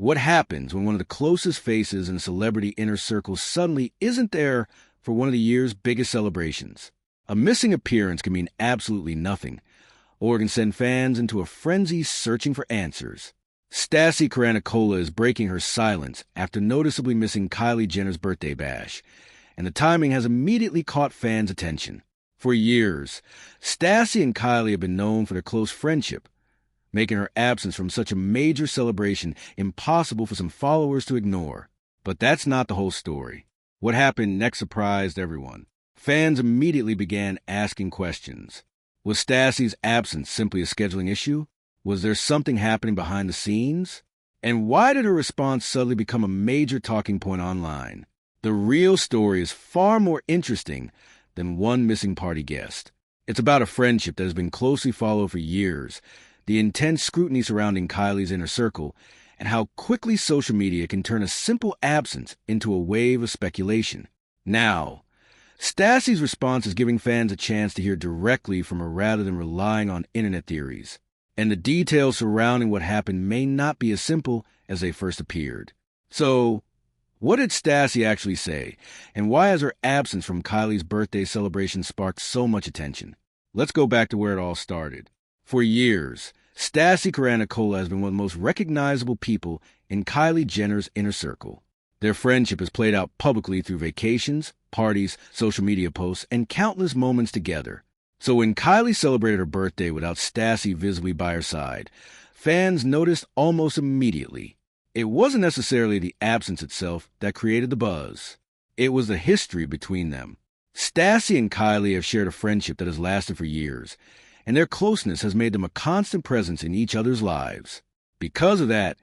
What happens when one of the closest faces in a celebrity inner circle suddenly isn't there for one of the year's biggest celebrations? A missing appearance can mean absolutely nothing, or it can send fans into a frenzy searching for answers. Stassie Karanikolaou is breaking her silence after noticeably missing Kylie Jenner's birthday bash, and the timing has immediately caught fans' attention. For years, Stassie and Kylie have been known for their close friendship, making her absence from such a major celebration impossible for some followers to ignore. But that's not the whole story. What happened next surprised everyone. Fans immediately began asking questions. Was Stassie's absence simply a scheduling issue? Was there something happening behind the scenes? And why did her response suddenly become a major talking point online? The real story is far more interesting than one missing party guest. It's about a friendship that has been closely followed for years, the intense scrutiny surrounding Kylie's inner circle, and how quickly social media can turn a simple absence into a wave of speculation. Now, Stassie's response is giving fans a chance to hear directly from her rather than relying on internet theories. And the details surrounding what happened may not be as simple as they first appeared. So, what did Stassie actually say, and why has her absence from Kylie's birthday celebration sparked so much attention? Let's go back to where it all started. For years, Stassie Karanikolaou has been one of the most recognizable people in Kylie Jenner's inner circle. Their friendship is played out publicly through vacations, parties, social media posts, and countless moments together. So when Kylie celebrated her birthday without Stassie visibly by her side, fans noticed almost immediately. It wasn't necessarily the absence itself that created the buzz. It was the history between them. Stassie and Kylie have shared a friendship that has lasted for years, and their closeness has made them a constant presence in each other's lives. Because of that,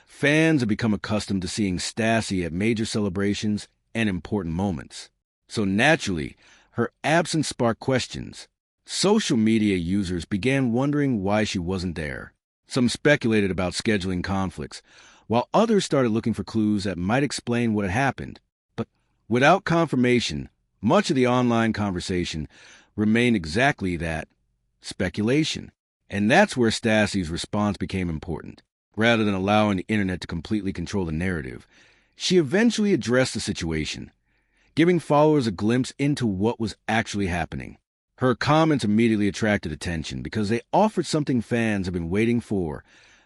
fans have become accustomed to seeing Stassie at major celebrations and important moments. So naturally, her absence sparked questions. Social media users began wondering why she wasn't there. Some speculated about scheduling conflicts, while others started looking for clues that might explain what had happened. But without confirmation, much of the online conversation remained exactly that, speculation. And that's where Stassie's response became important. Rather than allowing the internet to completely control the narrative, she eventually addressed the situation, giving followers a glimpse into what was actually happening. Her comments immediately attracted attention because they offered something fans have been waiting for,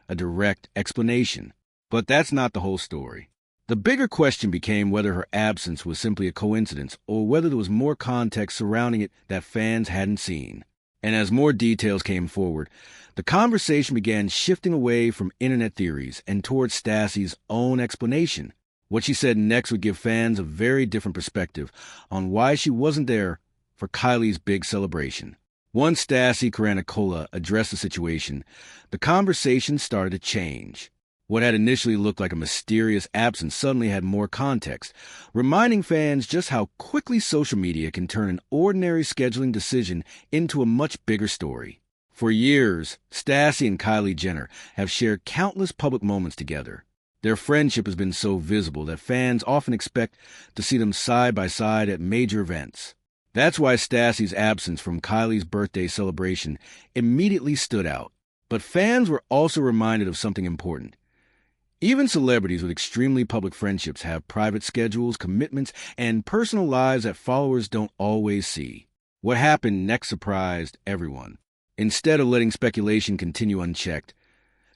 a direct explanation. But that's not the whole story. The bigger question became whether her absence was simply a coincidence or whether there was more context surrounding it that fans hadn't seen. And as more details came forward, the conversation began shifting away from internet theories and towards Stassie's own explanation. What she said next would give fans a very different perspective on why she wasn't there for Kylie's big celebration. Once Stassie Karanikolaou addressed the situation, the conversation started to change. What had initially looked like a mysterious absence suddenly had more context, reminding fans just how quickly social media can turn an ordinary scheduling decision into a much bigger story. For years, Stassie and Kylie Jenner have shared countless public moments together. Their friendship has been so visible that fans often expect to see them side by side at major events. That's why Stassie's absence from Kylie's birthday celebration immediately stood out. But fans were also reminded of something important. Even celebrities with extremely public friendships have private schedules, commitments, and personal lives that followers don't always see. What happened next surprised everyone. Instead of letting speculation continue unchecked,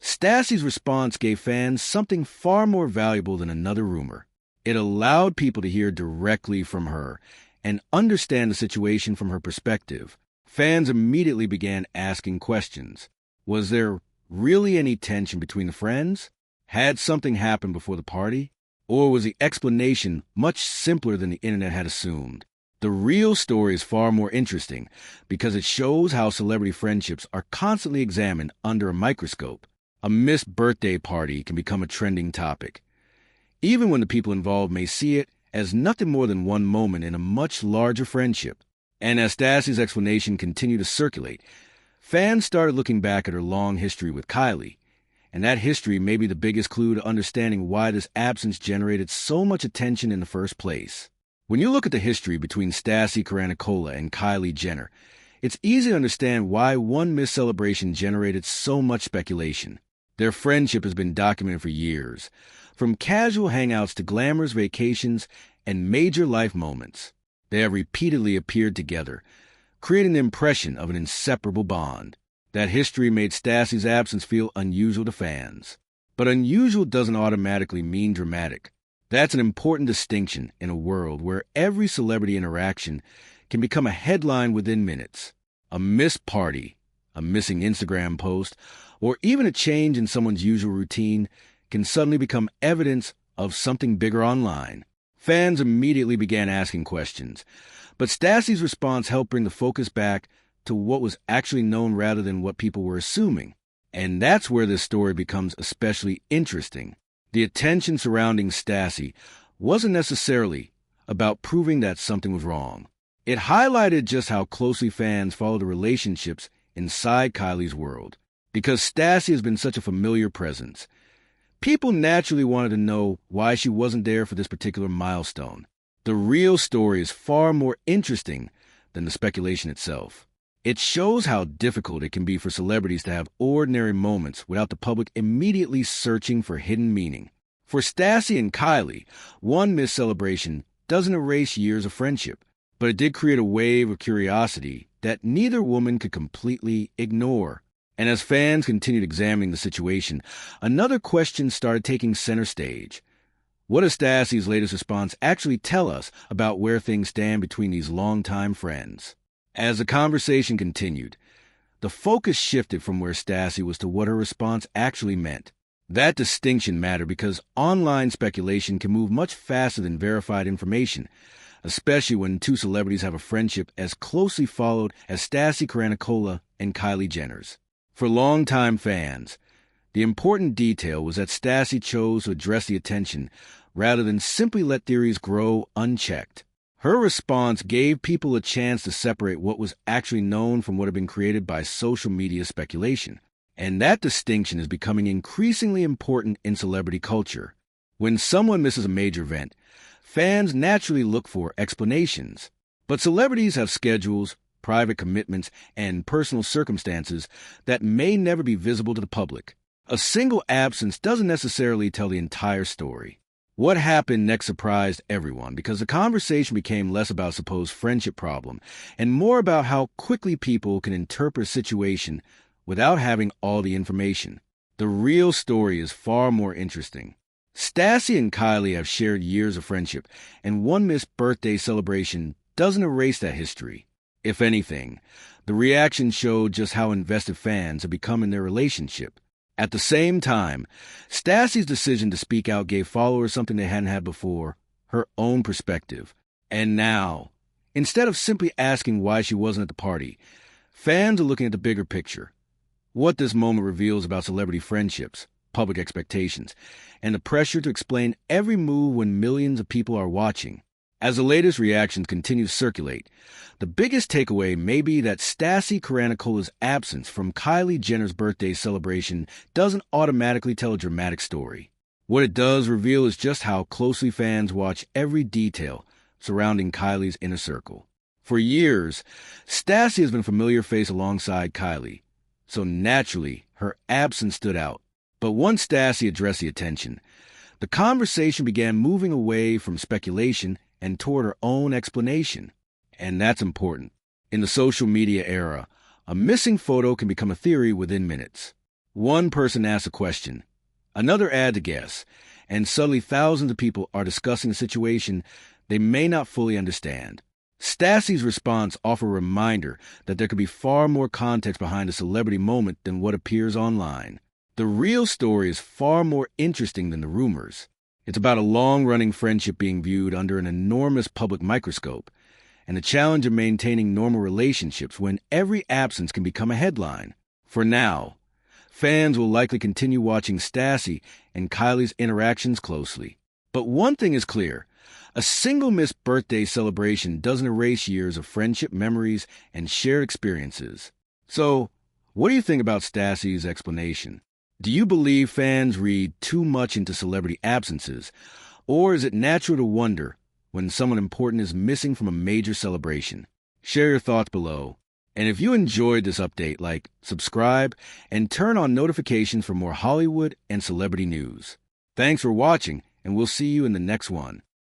Stassie's response gave fans something far more valuable than another rumor. It allowed people to hear directly from her and understand the situation from her perspective. Fans immediately began asking questions. Was there really any tension between the friends? Had something happened before the party? Or was the explanation much simpler than the internet had assumed? The real story is far more interesting because it shows how celebrity friendships are constantly examined under a microscope. A missed birthday party can become a trending topic, even when the people involved may see it as nothing more than one moment in a much larger friendship. And as Stassie's explanation continued to circulate, fans started looking back at her long history with Kylie. And that history may be the biggest clue to understanding why this absence generated so much attention in the first place. When you look at the history between Stassie Karanikolaou and Kylie Jenner, it's easy to understand why one missed celebration generated so much speculation. Their friendship has been documented for years, from casual hangouts to glamorous vacations and major life moments. They have repeatedly appeared together, creating the impression of an inseparable bond. That history made Stassie's absence feel unusual to fans. But unusual doesn't automatically mean dramatic. That's an important distinction in a world where every celebrity interaction can become a headline within minutes. A missed party, a missing Instagram post, or even a change in someone's usual routine can suddenly become evidence of something bigger online. Fans immediately began asking questions, but Stassie's response helped bring the focus back to what was actually known rather than what people were assuming. And that's where this story becomes especially interesting. The attention surrounding Stassie wasn't necessarily about proving that something was wrong. It highlighted just how closely fans follow the relationships inside Kylie's world. Because Stassie has been such a familiar presence, people naturally wanted to know why she wasn't there for this particular milestone. The real story is far more interesting than the speculation itself. It shows how difficult it can be for celebrities to have ordinary moments without the public immediately searching for hidden meaning. For Stassie and Kylie, one missed celebration doesn't erase years of friendship, but it did create a wave of curiosity that neither woman could completely ignore. And as fans continued examining the situation, another question started taking center stage. What does Stassie's latest response actually tell us about where things stand between these longtime friends? As the conversation continued, the focus shifted from where Stassie was to what her response actually meant. That distinction mattered because online speculation can move much faster than verified information, especially when two celebrities have a friendship as closely followed as Stassie Karanikolaou and Kylie Jenner's. For longtime fans, the important detail was that Stassie chose to address the attention rather than simply let theories grow unchecked. Her response gave people a chance to separate what was actually known from what had been created by social media speculation. And that distinction is becoming increasingly important in celebrity culture. When someone misses a major event, fans naturally look for explanations. But celebrities have schedules, private commitments, and personal circumstances that may never be visible to the public. A single absence doesn't necessarily tell the entire story. What happened next surprised everyone because the conversation became less about a supposed friendship problem and more about how quickly people can interpret a situation without having all the information. The real story is far more interesting. Stassie and Kylie have shared years of friendship, and one missed birthday celebration doesn't erase that history. If anything, the reaction showed just how invested fans have become in their relationship. At the same time, Stassie's decision to speak out gave followers something they hadn't had before, her own perspective. And now, instead of simply asking why she wasn't at the party, fans are looking at the bigger picture. What this moment reveals about celebrity friendships, public expectations, and the pressure to explain every move when millions of people are watching. As the latest reactions continue to circulate, the biggest takeaway may be that Stassie Karanikolou's absence from Kylie Jenner's birthday celebration doesn't automatically tell a dramatic story. What it does reveal is just how closely fans watch every detail surrounding Kylie's inner circle. For years, Stassie has been a familiar face alongside Kylie, so naturally her absence stood out. But once Stassie addressed the attention, the conversation began moving away from speculation and toward her own explanation. And that's important. In the social media era, a missing photo can become a theory within minutes. One person asks a question, another adds a guess, and suddenly thousands of people are discussing a situation they may not fully understand. Stassie's response offers a reminder that there could be far more context behind a celebrity moment than what appears online. The real story is far more interesting than the rumors. It's about a long-running friendship being viewed under an enormous public microscope, and the challenge of maintaining normal relationships when every absence can become a headline. For now, fans will likely continue watching Stassie and Kylie's interactions closely. But one thing is clear. A single missed birthday celebration doesn't erase years of friendship memories and shared experiences. So, what do you think about Stassie's explanation? Do you believe fans read too much into celebrity absences, or is it natural to wonder when someone important is missing from a major celebration? Share your thoughts below. And if you enjoyed this update, subscribe, and turn on notifications for more Hollywood and celebrity news. Thanks for watching, and we'll see you in the next one.